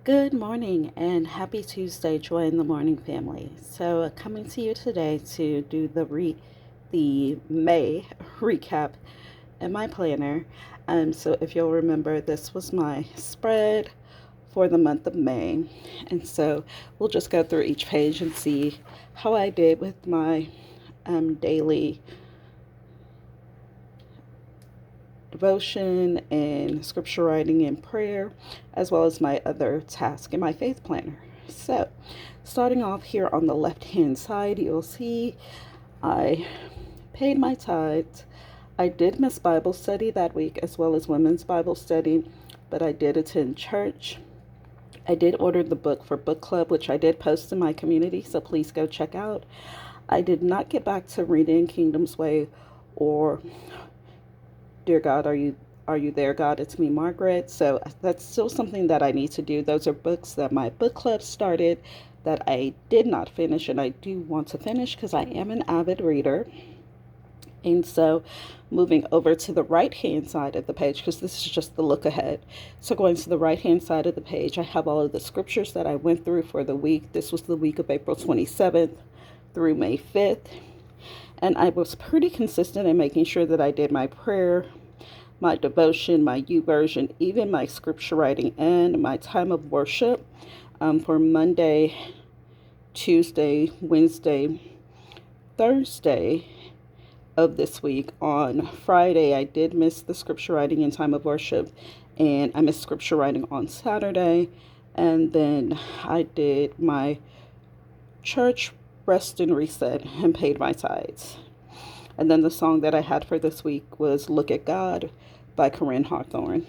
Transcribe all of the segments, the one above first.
Good morning and happy Tuesday, Joy in the Morning family. Coming to you today to do the May recap in my planner. So if you'll remember, this was my spread for the month of May, and so we'll just go through each page and see how I did with my daily devotion and scripture writing and prayer, as well as my other task in my faith planner. So, starting off here on the left hand side, you'll see I paid my tithes. I did miss Bible study that week as well as women's Bible study, but I did attend church. I did order the book for book club, which I did post in my community, so please go check out. I did not get back to reading Kingdom's Way or Dear God, are you there, God? It's me, Margaret. So that's still something that I need to do. Those are books that my book club started that I did not finish, and I do want to finish because I am an avid reader. And so, moving over to the right hand side of the page, because this is just the look ahead. So, going to the right hand side of the page, I have all of the scriptures that I went through for the week. This was the week of April 27th through May 5th. And I was pretty consistent in making sure that I did my prayer, my devotion, my YouVersion, even my scripture writing, and my time of worship for Monday, Tuesday, Wednesday, Thursday of this week. On Friday, I did miss the scripture writing and time of worship, and I missed scripture writing on Saturday. And then I did my church rest and reset and paid my tithes. And then the song that I had for this week was Look at God by Corinne Hawthorne.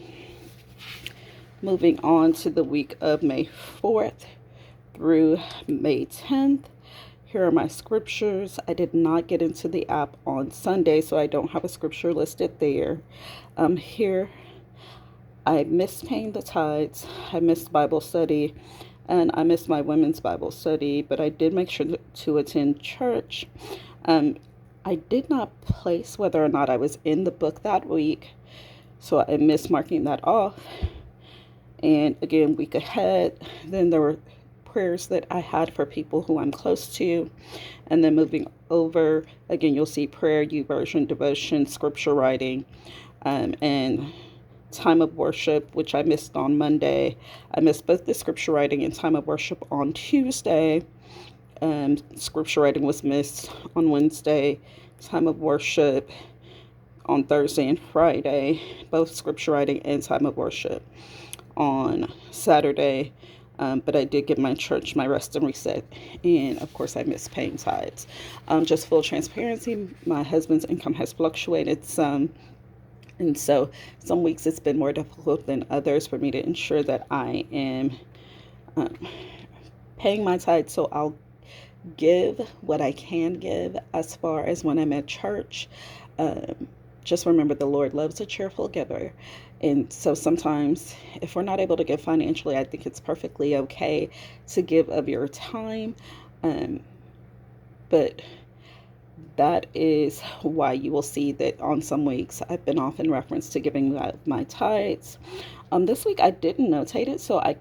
Moving on to the week of May 4th through May 10th. Here are my scriptures. I did not get into the app on Sunday, so I don't have a scripture listed there. Here, I missed paying the tithes. I missed Bible study, and I missed my women's Bible study, but I did make sure to attend church. I did not place whether or not I was in the book that week, so I missed marking that off. And again, week ahead, then there were prayers that I had for people who I'm close to. And then moving over, again, you'll see prayer, YouVersion, devotion, scripture writing, and time of worship, which I missed on Monday. I missed both the scripture writing and time of worship on Tuesday. Scripture writing was missed on Wednesday, time of worship on Thursday and Friday, both scripture writing and time of worship on Saturday. But I did give my church my rest and reset. And of course, I missed paying tithes. Just full transparency, my husband's income has fluctuated some. And so some weeks it's been more difficult than others for me to ensure that I am paying my tithes. So I'll give what I can give as far as when I'm at church. Just remember the Lord loves a cheerful giver. And so sometimes if we're not able to give financially, I think it's perfectly okay to give of your time. But that is why you will see that on some weeks I've been off in reference to giving my tithes. This week I didn't notate it, so I'm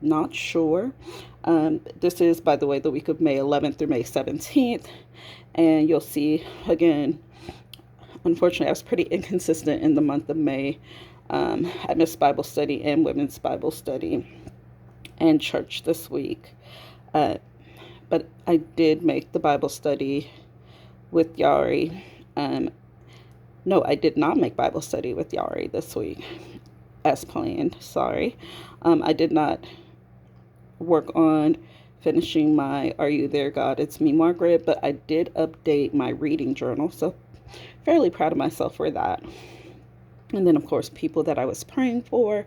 not sure. This is, by the way, the week of May 11th through May 17th. And you'll see, again, unfortunately, I was pretty inconsistent in the month of May. I missed Bible study and women's Bible study and church this week. But I did make the Bible study with Yari. No, I did not make Bible study with Yari this week as planned. Sorry. I did not work on finishing my Are You There, God? It's Me, Margaret, but I did update my reading journal. So fairly proud of myself for that. And then, of course, people that I was praying for.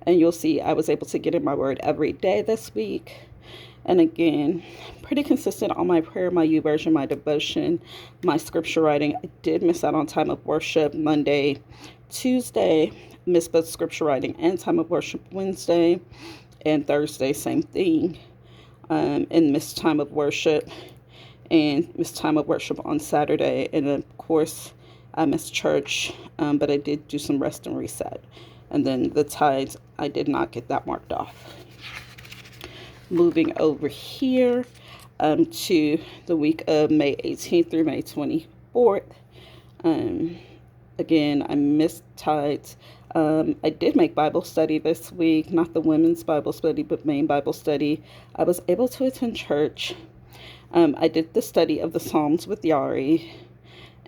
And you'll see I was able to get in my word every day this week. And again, pretty consistent on my prayer, my YouVersion, my devotion, my scripture writing. I did miss out on time of worship Monday, Tuesday. Missed both scripture writing and time of worship Wednesday. And Thursday, same thing. And missed time of worship. And missed time of worship on Saturday. And of course, I missed church, but I did do some rest and reset. And then the tithes, I did not get that marked off. moving over here to the week of May 18th through May 24th. Um, Again, I missed tides. I did make Bible study this week, not the women's Bible study, but main Bible study. I was able to attend church. I did the study of the Psalms with Yari,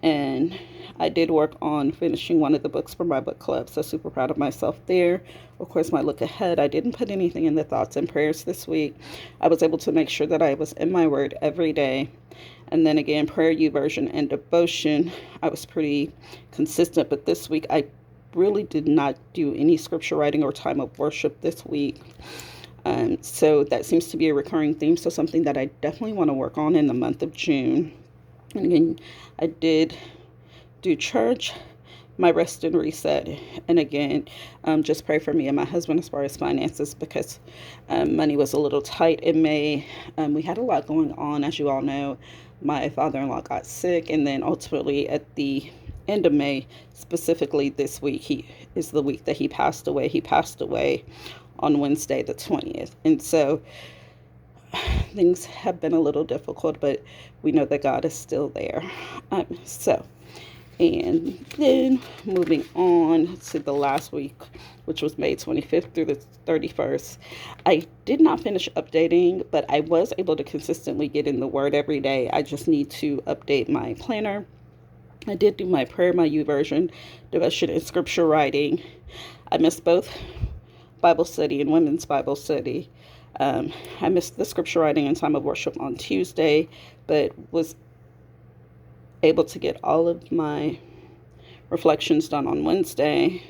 and I did work on finishing one of the books for my book club, so super proud of myself there. Of course, my look ahead, I didn't put anything in the thoughts and prayers this week. I was able to make sure that I was in my word every day. And then again, prayer, YouVersion, and devotion, I was pretty consistent, but this week I really did not do any scripture writing or time of worship this week. So that seems to be a recurring theme, so something that I definitely want to work on in the month of June. And again, I did do church, my rest and reset. And again, just pray for me and my husband as far as finances, because money was a little tight in May. We had a lot going on, as you all know. My father-in-law got sick, and then ultimately at the end of May, specifically this week, he is the week that he passed away. He passed away on Wednesday the 20th. And so things have been a little difficult, but we know that God is still there. And then moving on to the last week, which was May 25th through the 31st, I did not finish updating, but I was able to consistently get in the word every day. I just need to update my planner. I did do my prayer, my YouVersion, devotion, and scripture writing. I missed both Bible study and women's Bible study. I missed the scripture writing and time of worship on Tuesday, but was able to get all of my reflections done on Wednesday.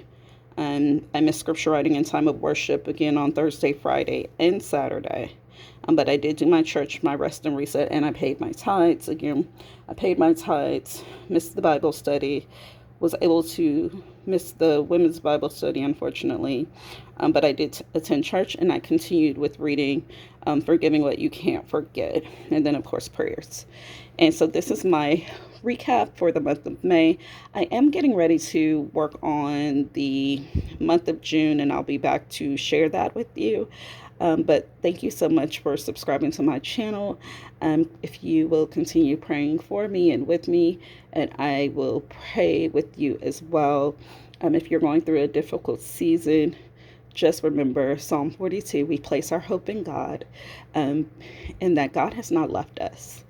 I missed scripture writing and time of worship again on Thursday, Friday, and Saturday. But I did do my church, my rest and reset, and I paid my tithes. Again, I paid my tithes, missed the Bible study, was able to miss the women's Bible study, unfortunately. But I did attend church, and I continued with reading Forgiving What You Can't Forget, and then, of course, prayers. And so this is my recap for the month of May. I am getting ready to work on the month of June, and I'll be back to share that with you. But thank you so much for subscribing to my channel. If you will continue praying for me and with me, and I will pray with you as well. If you're going through a difficult season, just remember Psalm 42, we place our hope in God, and that God has not left us.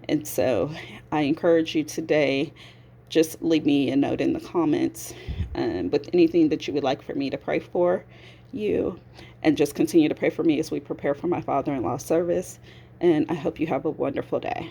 And so I encourage you today, just leave me a note in the comments with anything that you would like for me to pray for you, and just continue to pray for me as we prepare for my father-in-law service. And I hope you have a wonderful day.